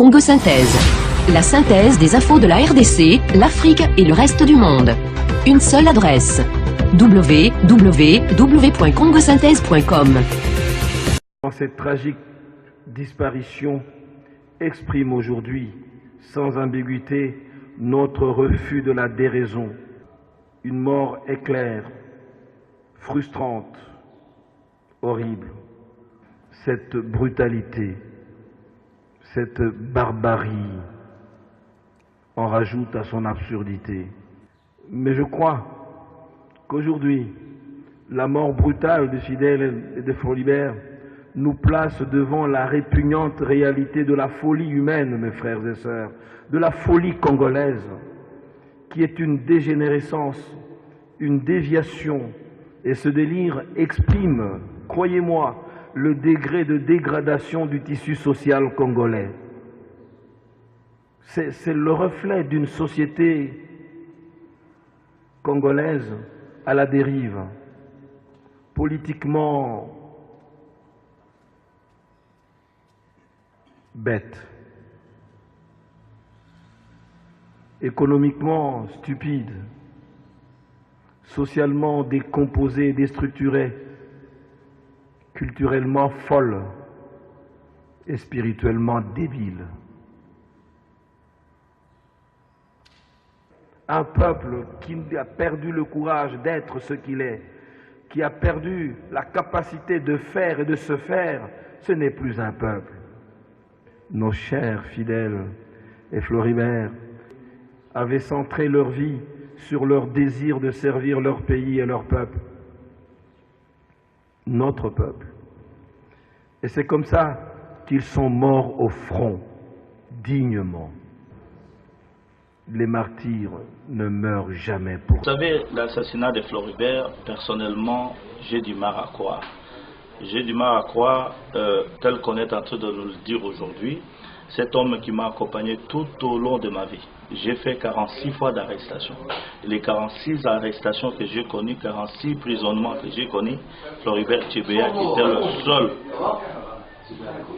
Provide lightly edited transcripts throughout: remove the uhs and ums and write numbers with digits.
Congo Synthèse. La synthèse des infos de la RDC, l'Afrique et le reste du monde. Une seule adresse. www.congosynthèse.com. Cette tragique disparition exprime aujourd'hui, sans ambiguïté, notre refus de la déraison. Une mort éclair, frustrante, horrible. Cette brutalité, cette barbarie en rajoute à son absurdité. Mais je crois qu'aujourd'hui, la mort brutale de Fidèle et de Floribert nous place devant la répugnante réalité de la folie humaine, mes frères et sœurs, de la folie congolaise, qui est une dégénérescence, une déviation, et ce délire exprime, croyez-moi, le degré de dégradation du tissu social congolais. C'est le reflet d'une société congolaise à la dérive, politiquement bête, économiquement stupide, socialement décomposée et déstructurée, culturellement folle et spirituellement débile. Un peuple qui a perdu le courage d'être ce qu'il est, qui a perdu la capacité de faire et de se faire, ce n'est plus un peuple. Nos chers Fidèle et Floribert avaient centré leur vie sur leur désir de servir leur pays et leur peuple, notre peuple. Et c'est comme ça qu'ils sont morts au front, dignement. Les martyrs ne meurent jamais pour eux. Vous savez, l'assassinat de Floribert, personnellement, j'ai du mal à croire. J'ai du mal à croire, tel qu'on est en train de nous le dire aujourd'hui, cet homme qui m'a accompagné tout au long de ma vie. J'ai fait 46 fois d'arrestation. Les 46 arrestations que j'ai connues, 46 prisonnements que j'ai connus, Floribert Chebeya qui était le seul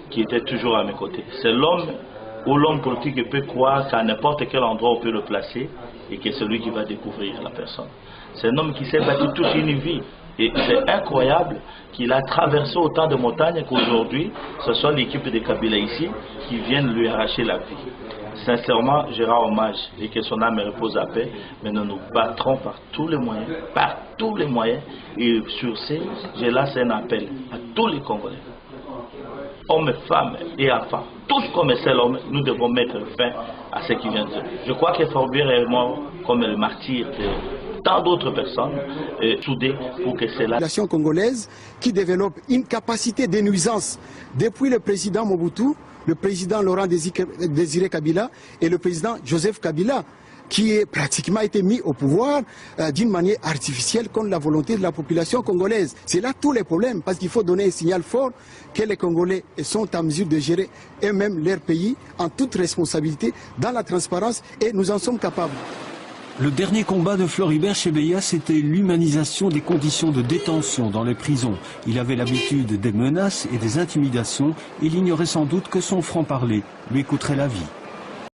qui était toujours à mes côtés. C'est l'homme où l'homme politique peut croire qu'à n'importe quel endroit on peut le placer et que c'est lui qui va découvrir la personne. C'est un homme qui s'est battu toute une vie. Et c'est incroyable qu'il a traversé autant de montagnes qu'aujourd'hui, ce soit l'équipe de Kabila ici qui vienne lui arracher la vie. Sincèrement, je rends hommage et que son âme repose à paix, mais nous nous battrons par tous les moyens, et sur ces, je lance un appel à tous les Congolais, hommes, femmes et enfants, tous comme un seul homme, nous devons mettre fin à ce qui vient de dire. Je crois que Floribert est mort comme le martyr de tant d'autres personnes soudées pour que cela... La population congolaise qui développe une capacité de nuisance depuis le président Mobutu, le président Laurent Désiré Kabila et le président Joseph Kabila, qui est pratiquement été mis au pouvoir d'une manière artificielle contre la volonté de la population congolaise. C'est là tous les problèmes, parce qu'il faut donner un signal fort que les Congolais sont en mesure de gérer eux-mêmes leur pays en toute responsabilité, dans la transparence, et nous en sommes capables. Le dernier combat de Floribert Chebeya, c'était l'humanisation des conditions de détention dans les prisons. Il avait l'habitude des menaces et des intimidations. Il ignorait sans doute que son franc-parler lui coûterait la vie.